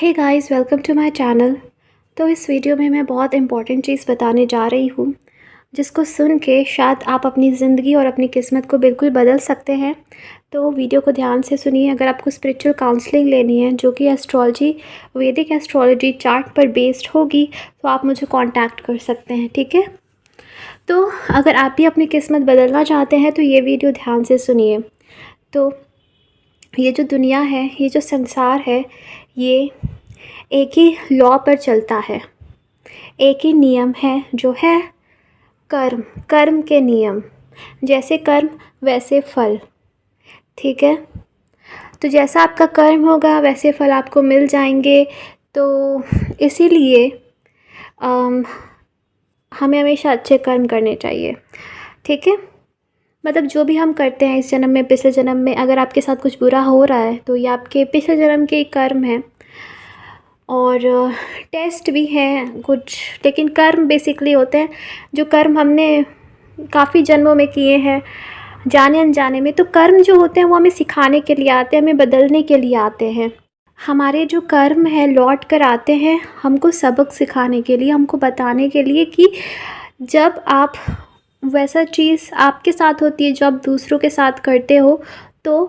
Hey guys, welcome to my channel. तो इस video में मैं बहुत इम्पॉर्टेंट चीज़ बताने जा रही हूँ, जिसको सुन के शायद आप अपनी ज़िंदगी और अपनी किस्मत को बिल्कुल बदल सकते हैं। तो वीडियो को ध्यान से सुनिए। अगर आपको स्पिरिचुअल काउंसलिंग लेनी है जो कि एस्ट्रोलॉजी, वैदिक एस्ट्रोलॉजी चार्ट पर बेस्ड होगी, तो आप मुझे कांटेक्ट कर सकते हैं, ठीक है। तो अगर आप भी अपनी किस्मत बदलना चाहते हैं तो ये वीडियो ध्यान से सुनिए। तो ये जो दुनिया है, ये जो संसार है, ये एक ही लॉ पर चलता है। एक ही नियम है जो है कर्म। कर्म के नियम, जैसे कर्म वैसे फल, ठीक है। तो जैसा आपका कर्म होगा वैसे फल आपको मिल जाएंगे। तो इसीलिए हमें हमेशा अच्छे कर्म करने चाहिए, ठीक है। मतलब जो भी हम करते हैं इस जन्म में, पिछले जन्म में, अगर आपके साथ कुछ बुरा हो रहा है तो ये आपके पिछले जन्म के कर्म है। और टेस्ट भी हैं कुछ, लेकिन कर्म बेसिकली होते हैं जो कर्म हमने काफ़ी जन्मों में किए हैं, जाने अनजाने में। तो कर्म जो होते हैं वो हमें सिखाने के लिए आते हैं, हमें बदलने के लिए आते हैं। हमारे जो कर्म है लौट कर आते हैं हमको सबक सिखाने के लिए, हमको बताने के लिए कि जब आप वैसा चीज़ आपके साथ होती है जो आप दूसरों के साथ करते हो तो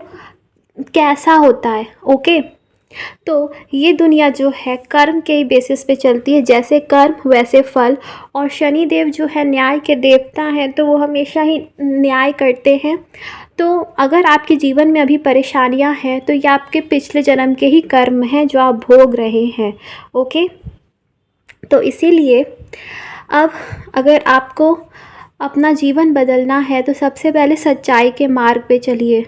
कैसा होता है, ओके। तो ये दुनिया जो है कर्म के ही बेसिस पे चलती है, जैसे कर्म वैसे फल। और शनि देव जो है न्याय के देवता हैं, तो वो हमेशा ही न्याय करते हैं। तो अगर आपके जीवन में अभी परेशानियां हैं तो ये आपके पिछले जन्म के ही कर्म हैं जो आप भोग रहे हैं, ओके। तो इसीलिए अब अगर आपको अपना जीवन बदलना है तो सबसे पहले सच्चाई के मार्ग पे चलिए।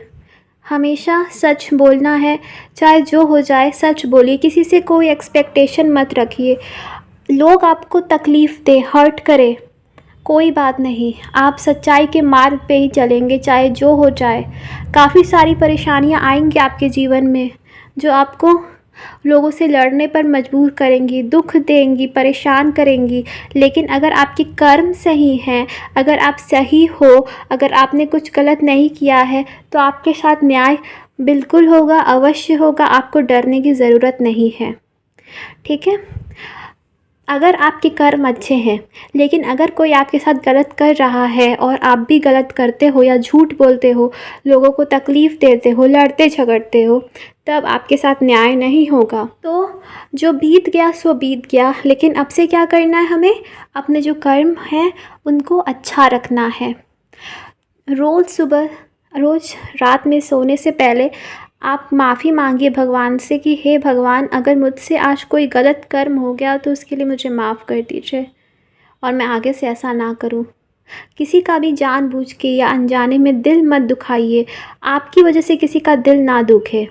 हमेशा सच बोलना है, चाहे जो हो जाए सच बोलिए। किसी से कोई एक्सपेक्टेशन मत रखिए। लोग आपको तकलीफ़ दे, हर्ट करे, कोई बात नहीं, आप सच्चाई के मार्ग पे ही चलेंगे चाहे जो हो जाए। काफ़ी सारी परेशानियां आएंगी आपके जीवन में जो आपको लोगों से लड़ने पर मजबूर करेंगी, दुख देंगी, परेशान करेंगी। लेकिन अगर आपके कर्म सही हैं, अगर आप सही हो, अगर आपने कुछ गलत नहीं किया है तो आपके साथ न्याय बिल्कुल होगा, अवश्य होगा। आपको डरने की ज़रूरत नहीं है, ठीक है। अगर आपके कर्म अच्छे हैं, लेकिन अगर कोई आपके साथ गलत कर रहा है और आप भी गलत करते हो या झूठ बोलते हो, लोगों को तकलीफ़ देते हो, लड़ते झगड़ते हो, तब आपके साथ न्याय नहीं होगा। तो जो बीत गया सो बीत गया, लेकिन अब से क्या करना है, हमें अपने जो कर्म हैं उनको अच्छा रखना है। रोज़ रात में सोने से पहले आप माफ़ी मांगिए भगवान से कि हे भगवान, अगर मुझसे आज कोई गलत कर्म हो गया तो उसके लिए मुझे माफ़ कर दीजिए और मैं आगे से ऐसा ना करूं। किसी का भी जानबूझ के या अनजाने में दिल मत दुखाइए। आपकी वजह से किसी का दिल ना दुखे,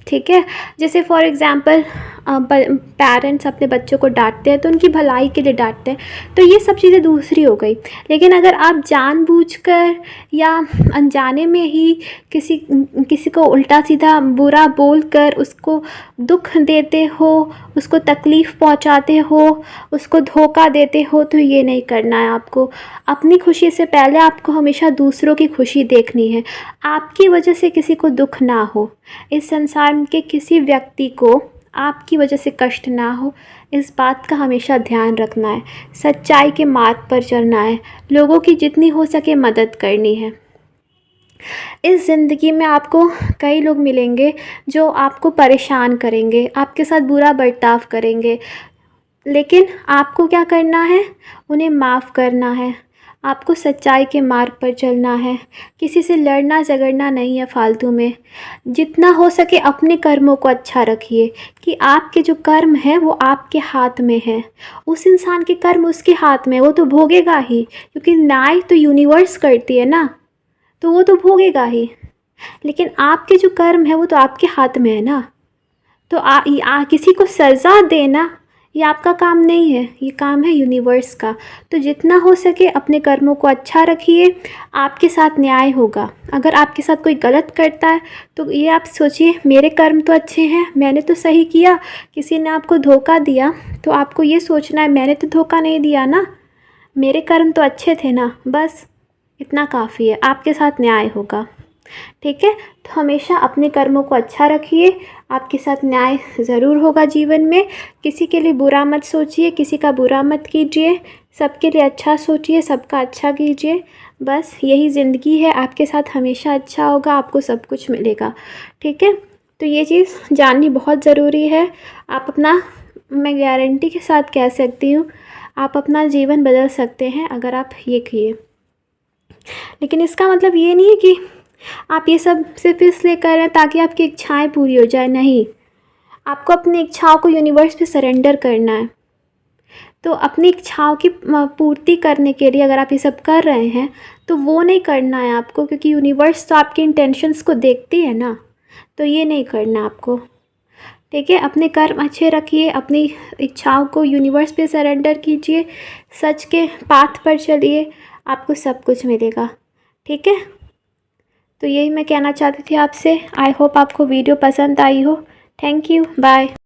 ठीक है। जैसे फॉर एग्ज़ाम्पल पेरेंट्स अपने बच्चों को डांटते हैं तो उनकी भलाई के लिए डांटते हैं, तो ये सब चीज़ें दूसरी हो गई। लेकिन अगर आप जानबूझकर या अनजाने में ही किसी को उल्टा सीधा बुरा बोलकर उसको दुख देते हो, उसको तकलीफ़ पहुंचाते हो, उसको धोखा देते हो, तो ये नहीं करना है आपको। अपनी खुशी से पहले आपको हमेशा दूसरों की खुशी देखनी है। आपकी वजह से किसी को दुख ना हो, इस संसार के किसी व्यक्ति को आपकी वजह से कष्ट ना हो, इस बात का हमेशा ध्यान रखना है। सच्चाई के मार्ग पर चलना है, लोगों की जितनी हो सके मदद करनी है। इस ज़िंदगी में आपको कई लोग मिलेंगे जो आपको परेशान करेंगे, आपके साथ बुरा बर्ताव करेंगे, लेकिन आपको क्या करना है, उन्हें माफ़ करना है। आपको सच्चाई के मार्ग पर चलना है, किसी से लड़ना झगड़ना नहीं है फालतू में। जितना हो सके अपने कर्मों को अच्छा रखिए कि आपके जो कर्म हैं वो आपके हाथ में है। उस इंसान के कर्म उसके हाथ में, वो तो भोगेगा ही, क्योंकि न्याय तो यूनिवर्स करती है ना, तो वो तो भोगेगा ही। लेकिन आपके जो कर्म है वो तो आपके हाथ में है ना। तो किसी को सज़ा देना ये आपका काम नहीं है, ये काम है यूनिवर्स का। तो जितना हो सके अपने कर्मों को अच्छा रखिए, आपके साथ न्याय होगा। अगर आपके साथ कोई गलत करता है तो ये आप सोचिए, मेरे कर्म तो अच्छे हैं, मैंने तो सही किया। किसी ने आपको धोखा दिया तो आपको ये सोचना है, मैंने तो धोखा नहीं दिया ना, मेरे कर्म तो अच्छे थे ना। बस इतना काफ़ी है, आपके साथ न्याय होगा। ठीक है। तो हमेशा अपने कर्मों को अच्छा रखिए, आपके साथ न्याय ज़रूर होगा जीवन में। किसी के लिए बुरा मत सोचिए, किसी का बुरा मत कीजिए, सबके लिए अच्छा सोचिए, सबका अच्छा कीजिए। बस यही ज़िंदगी है, आपके साथ हमेशा अच्छा होगा, आपको सब कुछ मिलेगा। ठीक है। तो ये चीज़ जाननी बहुत ज़रूरी है। आप अपना, मैं गारंटी के साथ कह सकती हूँ, आप अपना जीवन बदल सकते हैं अगर आप ये किए। लेकिन इसका मतलब ये नहीं है कि आप ये सब सिर्फ इसलिए कर रहे हैं ताकि आपकी इच्छाएं पूरी हो जाए। नहीं, आपको अपनी इच्छाओं को यूनिवर्स पे सरेंडर करना है। तो अपनी इच्छाओं की पूर्ति करने के लिए अगर आप ये सब कर रहे हैं तो वो नहीं करना है आपको, क्योंकि यूनिवर्स तो आपके इंटेंशंस को देखती है ना। तो ये नहीं करना आपको। ठीक है। अपने कर्म अच्छे रखिए, अपनी इच्छाओं को यूनिवर्स पे सरेंडर कीजिए, सच के पाथ पर चलिए, आपको सब कुछ मिलेगा। ठीक है। तो यही मैं कहना चाहती थी आपसे। आई होप आपको वीडियो पसंद आई हो। Thank you, bye.